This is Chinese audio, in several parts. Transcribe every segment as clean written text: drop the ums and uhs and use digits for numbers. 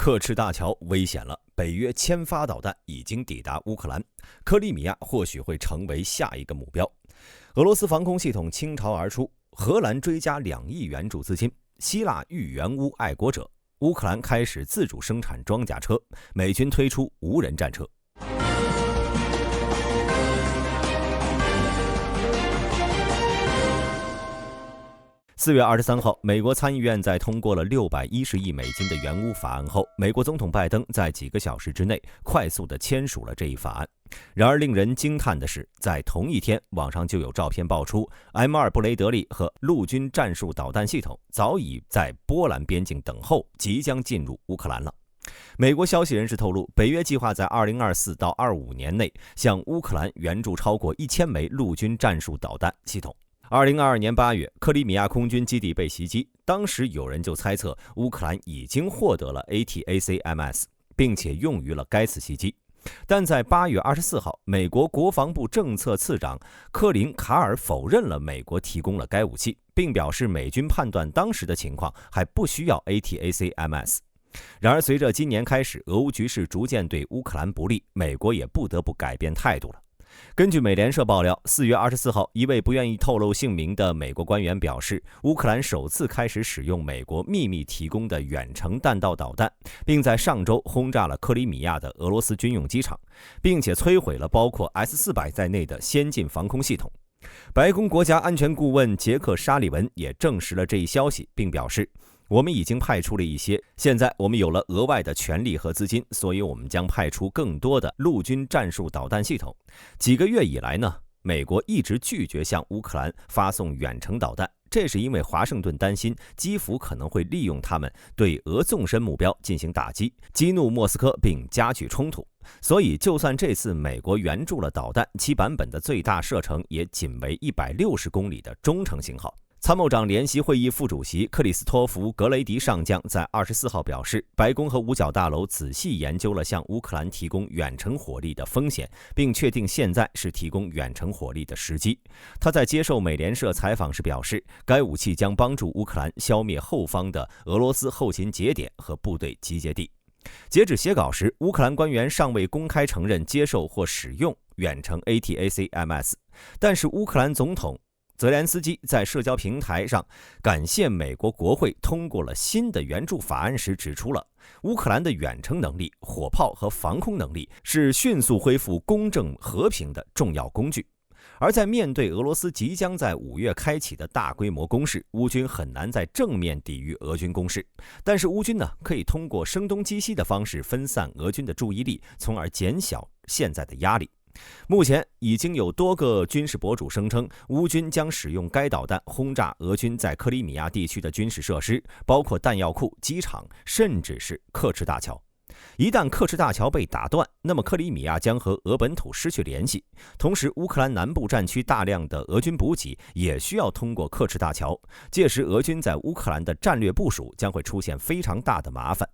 克赤大桥危险了，北约1000发导弹已经抵达乌克兰，克里米亚或许会成为下一个目标。俄罗斯防空系统倾巢而出，荷兰追加2亿援助资金，希腊遇援乌爱国者，乌克兰开始自主生产装甲车，美军推出无人战车。4月23号，美国参议院在通过了610亿美金的援乌法案后，美国总统拜登在几个小时之内快速地签署了这一法案。然而令人惊叹的是，在同一天，网上就有照片爆出 M2 布雷德利和陆军战术导弹系统早已在波兰边境等候，即将进入乌克兰了。美国消息人士透露，北约计划在2024到25年内向乌克兰援助超过1000枚陆军战术导弹系统。2022年8月，克里米亚空军基地被袭击，当时有人就猜测乌克兰已经获得了 ATACMS， 并且用于了该次袭击。但在8月24号，美国国防部政策次长科林·卡尔否认了美国提供了该武器，并表示美军判断当时的情况还不需要 ATACMS。然而，随着今年开始，俄乌局势逐渐对乌克兰不利，美国也不得不改变态度了。根据美联社爆料，4月24号，一位不愿意透露姓名的美国官员表示，乌克兰首次开始使用美国秘密提供的远程弹道导弹，并在上周轰炸了克里米亚的俄罗斯军用机场，并且摧毁了包括 S-400 在内的先进防空系统。白宫国家安全顾问杰克·沙利文也证实了这一消息，并表示，我们已经派出了一些，现在我们有了额外的权力和资金，所以我们将派出更多的陆军战术导弹系统。几个月以来呢，美国一直拒绝向乌克兰发送远程导弹，这是因为华盛顿担心基辅可能会利用他们对俄纵深目标进行打击，激怒莫斯科并加剧冲突。所以就算这次美国援助了导弹，其版本的最大射程也仅为160公里的中程型号。参谋长联席会议副主席克里斯托弗·格雷迪上将在24号表示，白宫和五角大楼仔细研究了向乌克兰提供远程火力的风险，并确定现在是提供远程火力的时机。他在接受美联社采访时表示，该武器将帮助乌克兰消灭后方的俄罗斯后勤节点和部队集结地。截止写稿时，乌克兰官员尚未公开承认接受或使用远程 ATACMS， 但是乌克兰总统泽连斯基在社交平台上感谢美国国会通过了新的援助法案时指出了，乌克兰的远程能力、火炮和防空能力是迅速恢复公正和平的重要工具。而在面对俄罗斯即将在5月开启的大规模攻势，乌军很难在正面抵御俄军攻势，但是乌军呢，可以通过声东击西的方式分散俄军的注意力，从而减小现在的压力。目前已经有多个军事博主声称，乌军将使用该导弹轰炸俄军在克里米亚地区的军事设施，包括弹药库、机场，甚至是克赤大桥。一旦克赤大桥被打断，那么克里米亚将和俄本土失去联系。同时，乌克兰南部战区大量的俄军补给也需要通过克赤大桥，届时俄军在乌克兰的战略部署将会出现非常大的麻烦。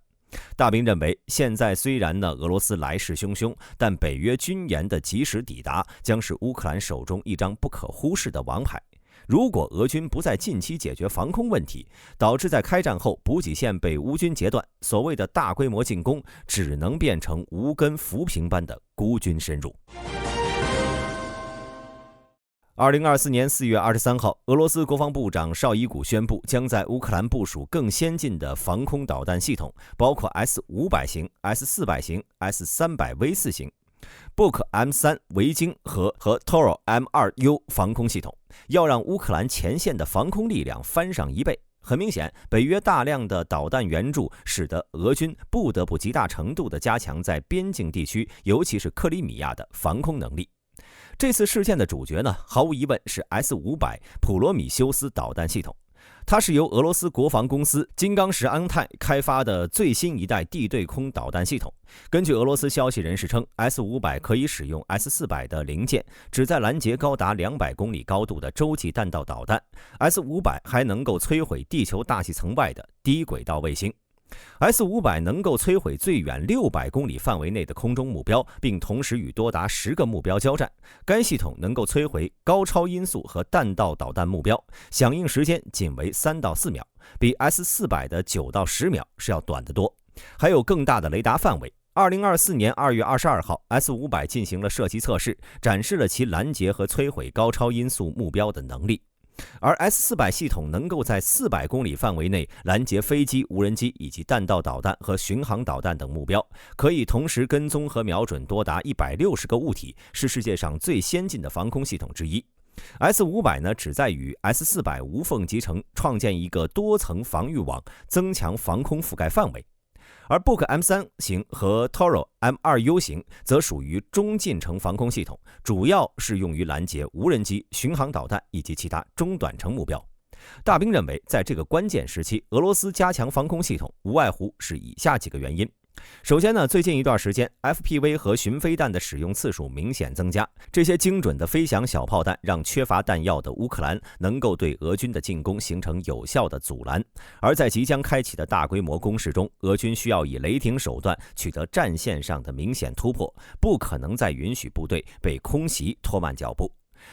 大兵认为，现在虽然俄罗斯来势汹汹，但北约军援的及时抵达将是乌克兰手中一张不可忽视的王牌。如果俄军不在近期解决防空问题，导致在开战后补给线被乌军截断，所谓的大规模进攻只能变成无根浮萍般的孤军深入。2024年4月23号，俄罗斯国防部长绍伊古宣布，将在乌克兰部署更先进的防空导弹系统，包括 S-500 型、S-400 型、S-300V4 型、Buk M3 维京和 Toro M2U 防空系统，要让乌克兰前线的防空力量翻上1倍。很明显，北约大量的导弹援助使得俄军不得不极大程度地加强在边境地区，尤其是克里米亚的防空能力。这次事件的主角呢，毫无疑问是 S-500 普罗米修斯导弹系统。它是由俄罗斯国防公司金刚石安泰开发的最新一代地对空导弹系统。根据俄罗斯消息人士称， S-500 可以使用 S-400 的零件，旨在拦截高达200公里高度的洲际弹道导弹。S-500 还能够摧毁地球大气层外的低轨道卫星。S-500 能够摧毁最远600公里范围内的空中目标，并同时与多达10个目标交战。该系统能够摧毁高超音速和弹道导弹目标，响应时间仅为3到4秒，比 S-400 的9到10秒是要短得多。还有更大的雷达范围。2024年2月22号 ，S-500 进行了射击测试，展示了其拦截和摧毁高超音速目标的能力。而 S-400 系统能够在400公里范围内拦截飞机、无人机以及弹道导弹和巡航导弹等目标，可以同时跟踪和瞄准多达160个物体，是世界上最先进的防空系统之一。S-500 呢，旨在与 S-400 无缝集成，创建一个多层防御网，增强防空覆盖范围。而 Book M3 型和 Toro M2U 型则属于中近程防空系统，主要是用于拦截无人机、巡航导弹以及其他中短程目标。大兵认为，在这个关键时期，俄罗斯加强防空系统无外乎是以下几个原因。首先呢，最近一段时间 FPV 和巡飞弹的使用次数明显增加，这些精准的飞翔小炮弹让缺乏弹药的乌克兰能够对俄军的进攻形成有效的阻拦。而在即将开启的大规模攻势中，俄军需要以雷霆手段取得战线上的明显突破，不可能再允许部队被空袭拖慢脚步。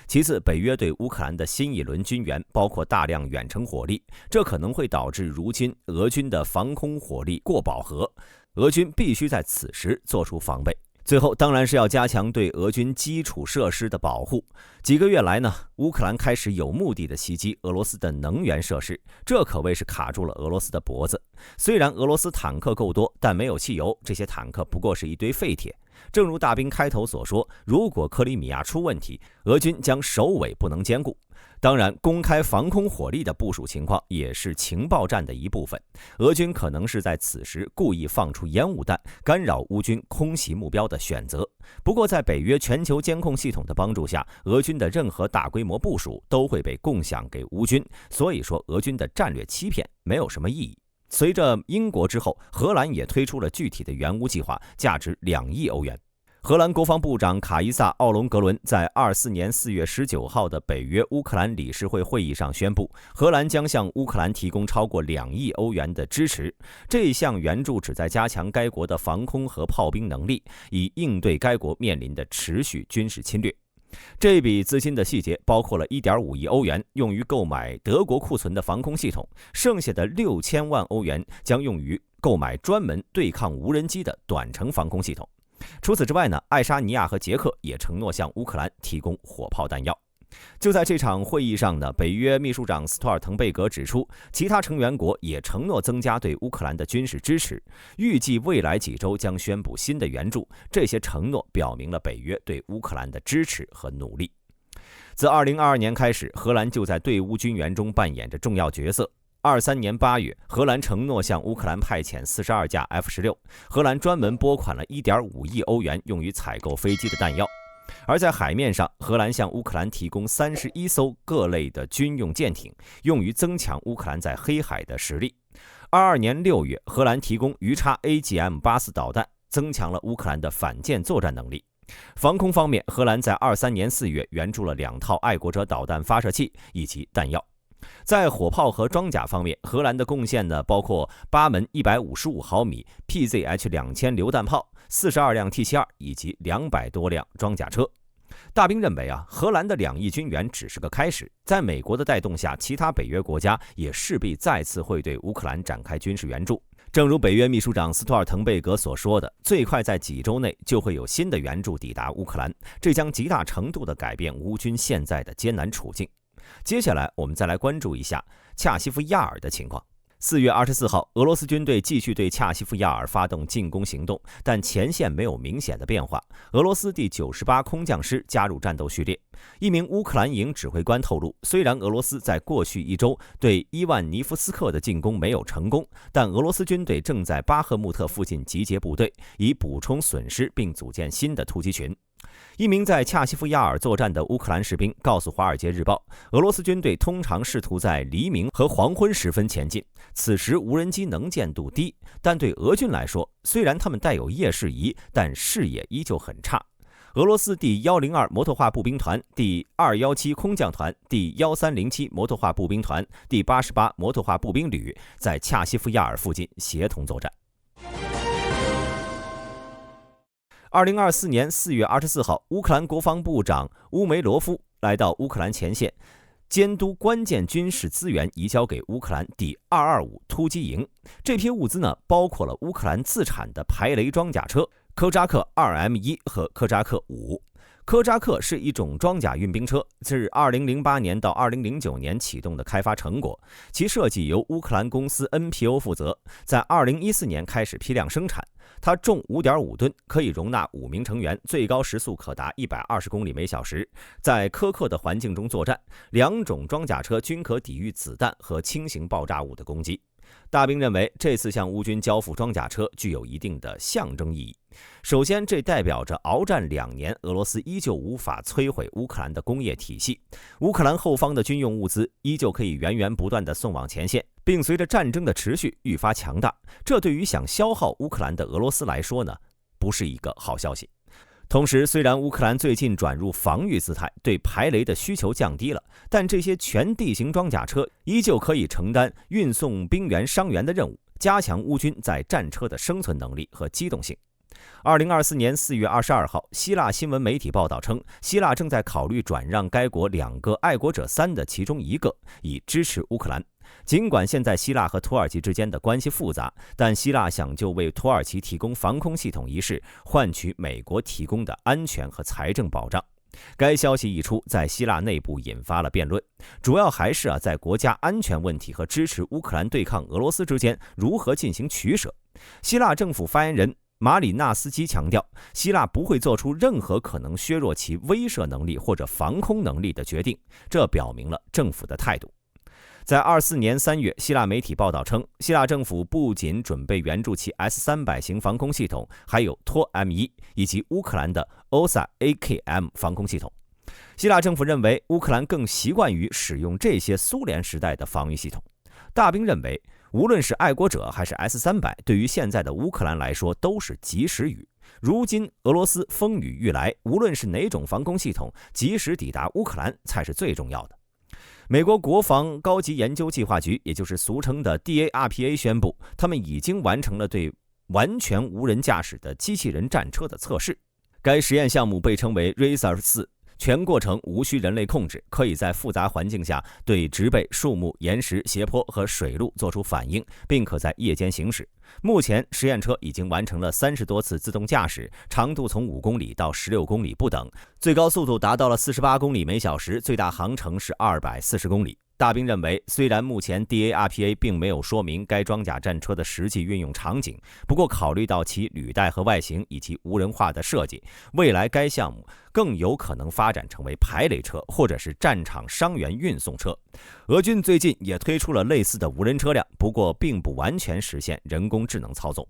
其次，北约对乌克兰的新一轮军援包括大量远程火力，这可能会导致如今俄军的防空火力过饱和，俄军必须在此时做出防备。最后当然是要加强对俄军基础设施的保护。几个月来呢，乌克兰开始有目的地袭击俄罗斯的能源设施，这可谓是卡住了俄罗斯的脖子。虽然俄罗斯坦克够多，但没有汽油，这些坦克不过是一堆废铁。正如大兵开头所说，如果克里米亚出问题，俄军将首尾不能兼顾。当然，公开防空火力的部署情况也是情报战的一部分。俄军可能是在此时故意放出烟雾弹，干扰乌军空袭目标的选择。不过，在北约全球监控系统的帮助下，俄军的任何大规模部署都会被共享给乌军，所以说俄军的战略欺骗没有什么意义。随着英国之后，荷兰也推出了具体的援乌计划，价值2亿欧元。荷兰国防部长卡伊萨·奥隆格伦在24年4月19号的北约乌克兰理事会会议上宣布，荷兰将向乌克兰提供超过2亿欧元的支持。这项援助旨在加强该国的防空和炮兵能力，以应对该国面临的持续军事侵略。这笔资金的细节包括了 1.5 亿欧元用于购买德国库存的防空系统，剩下的6000万欧元将用于购买专门对抗无人机的短程防空系统。除此之外呢，爱沙尼亚和捷克也承诺向乌克兰提供火炮弹药。就在这场会议上呢，北约秘书长斯托尔滕贝格指出，其他成员国也承诺增加对乌克兰的军事支持，预计未来几周将宣布新的援助。这些承诺表明了北约对乌克兰的支持和努力。自2022年开始，荷兰就在对乌军援中扮演着重要角色。23年8月，荷兰承诺向乌克兰派遣42架 F-16，荷兰专门拨款了 1.5 亿欧元用于采购飞机的弹药。而在海面上，荷兰向乌克兰提供31艘各类的军用舰艇，用于增强乌克兰在黑海的实力。22年6月，荷兰提供鱼叉 AGM-84导弹，增强了乌克兰的反舰作战能力。防空方面，荷兰在23年4月援助了2套爱国者导弹发射器以及弹药。在火炮和装甲方面，荷兰的贡献呢，包括8门155毫米 PZH-2000 榴弹炮、42辆 T-72 以及200多辆装甲车。大兵认为荷兰的2亿军援只是个开始，在美国的带动下，其他北约国家也势必再次会对乌克兰展开军事援助。正如北约秘书长斯托尔滕贝格所说的，最快在几周内就会有新的援助抵达乌克兰，这将极大程度地改变乌军现在的艰难处境。接下来我们再来关注一下恰西夫亚尔的情况。4月24号，俄罗斯军队继续对恰西夫亚尔发动进攻行动，但前线没有明显的变化。俄罗斯第98空降师加入战斗序列。一名乌克兰营指挥官透露，虽然俄罗斯在过去1周对伊万尼夫斯克的进攻没有成功，但俄罗斯军队正在巴赫穆特附近集结部队，以补充损失并组建新的突击群。一名在恰西夫亚尔作战的乌克兰士兵告诉《华尔街日报》，俄罗斯军队通常试图在黎明和黄昏时分前进，此时无人机能见度低，但对俄军来说，虽然他们带有夜视仪，但视野依旧很差。俄罗斯第102摩托化步兵团、第217空降团、第1307摩托化步兵团、第88摩托化步兵旅在恰西夫亚尔附近协同作战。2024年4月24号，乌克兰国防部长乌梅罗夫来到乌克兰前线，监督关键军事资源移交给乌克兰第225突击营。这批物资呢，包括了乌克兰自产的排雷装甲车科扎克 2M1 和科扎克5。科扎克是一种装甲运兵车，自2008年到2009年启动的开发成果，其设计由乌克兰公司 NPO 负责，在2014年开始批量生产。它重5.5吨，可以容纳5名成员，最高时速可达120公里每小时，在苛刻的环境中作战。两种装甲车均可抵御子弹和轻型爆炸物的攻击。大兵认为，这次向乌军交付装甲车具有一定的象征意义。首先，这代表着鏖战2年，俄罗斯依旧无法摧毁乌克兰的工业体系，乌克兰后方的军用物资依旧可以源源不断地送往前线，并随着战争的持续愈发强大。这对于想消耗乌克兰的俄罗斯来说呢，不是一个好消息。同时，虽然乌克兰最近转入防御姿态，对排雷的需求降低了，但这些全地形装甲车依旧可以承担运送兵员伤员的任务，加强乌军在战车的生存能力和机动性。2024年4月22号，希腊新闻媒体报道称，希腊正在考虑转让该国2个爱国者3的其中一个，以支持乌克兰。尽管现在希腊和土耳其之间的关系复杂，但希腊想就为土耳其提供防空系统一事，换取美国提供的安全和财政保障。该消息一出，在希腊内部引发了辩论，主要还是在国家安全问题和支持乌克兰对抗俄罗斯之间如何进行取舍。希腊政府发言人马里纳斯基强调，希腊不会做出任何可能削弱其威慑能力或者防空能力的决定，这表明了政府的态度。在24年3月，希腊媒体报道称，希腊政府不仅准备援助其 S-300 型防空系统，还有托 M1 以及乌克兰的 OSA AKM 防空系统。希腊政府认为，乌克兰更习惯于使用这些苏联时代的防御系统。大兵认为，无论是爱国者还是 S-300，对于现在的乌克兰来说都是及时雨。如今俄罗斯风雨欲来，无论是哪种防空系统，及时抵达乌克兰才是最重要的。美国国防高级研究计划局，也就是俗称的 DARPA 宣布，他们已经完成了对完全无人驾驶的机器人战车的测试。该实验项目被称为 RACER4，全过程无需人类控制，可以在复杂环境下对植被、树木、岩石、斜坡和水路做出反应，并可在夜间行驶。目前，实验车已经完成了30多次自动驾驶，长度从5公里到16公里不等，最高速度达到了48公里每小时，最大航程是240公里。大兵认为，虽然目前 DARPA 并没有说明该装甲战车的实际运用场景，不过考虑到其履带和外形以及无人化的设计，未来该项目更有可能发展成为排雷车或者是战场伤员运送车。俄军最近也推出了类似的无人车辆，不过并不完全实现人工智能操纵。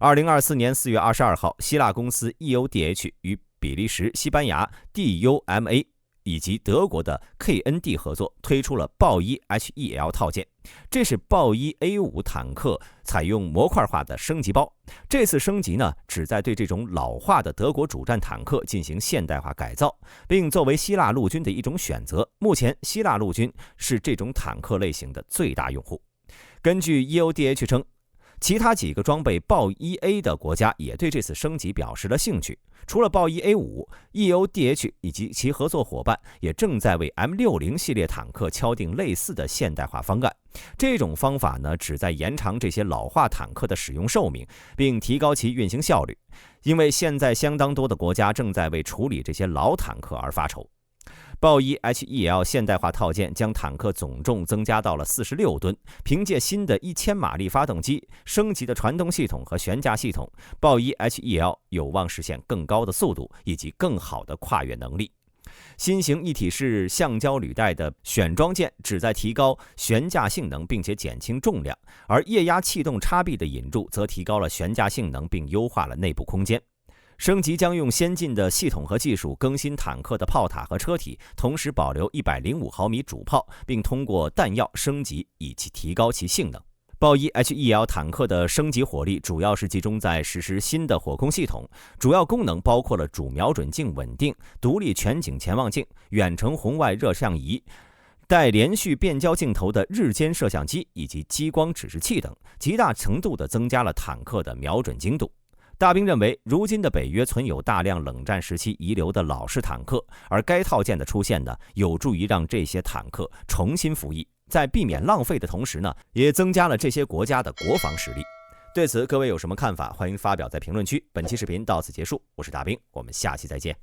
2024年4月22号，希腊公司 EODH 与比利时、西班牙 DUMA以及德国的 KND 合作，推出了豹一 HEL 套件。这是豹一 A5 坦克采用模块化的升级包。这次升级呢，旨在对这种老化的德国主战坦克进行现代化改造，并作为希腊陆军的一种选择。目前，希腊陆军是这种坦克类型的最大用户。根据 EODH 称，其他几个装备豹一 A 的国家也对这次升级表示了兴趣。除了豹一 A5， EODH 以及其合作伙伴也正在为 M60 系列坦克敲定类似的现代化方案。这种方法呢，旨在延长这些老化坦克的使用寿命，并提高其运行效率。因为现在相当多的国家正在为处理这些老坦克而发愁。豹一 HEL 现代化套件将坦克总重增加到了46吨，凭借新的1000马力发动机、升级的传动系统和悬架系统，豹一 HEL 有望实现更高的速度以及更好的跨越能力。新型一体式橡胶履带的选装件旨在提高悬架性能并且减轻重量，而液压气动插臂的引入则提高了悬架性能并优化了内部空间。升级将用先进的系统和技术更新坦克的炮塔和车体，同时保留105毫米主炮，并通过弹药升级以及提高其性能。豹一 HEL 坦克的升级火力主要是集中在实施新的火控系统，主要功能包括了主瞄准镜稳定、独立全景前望镜、远程红外热像仪、带连续变焦镜头的日间摄像机以及激光指示器等，极大程度地增加了坦克的瞄准精度。大兵认为，如今的北约存有大量冷战时期遗留的老式坦克，而该套件的出现呢，有助于让这些坦克重新服役，在避免浪费的同时呢，也增加了这些国家的国防实力。对此，各位有什么看法？欢迎发表在评论区。本期视频到此结束，我是大兵，我们下期再见。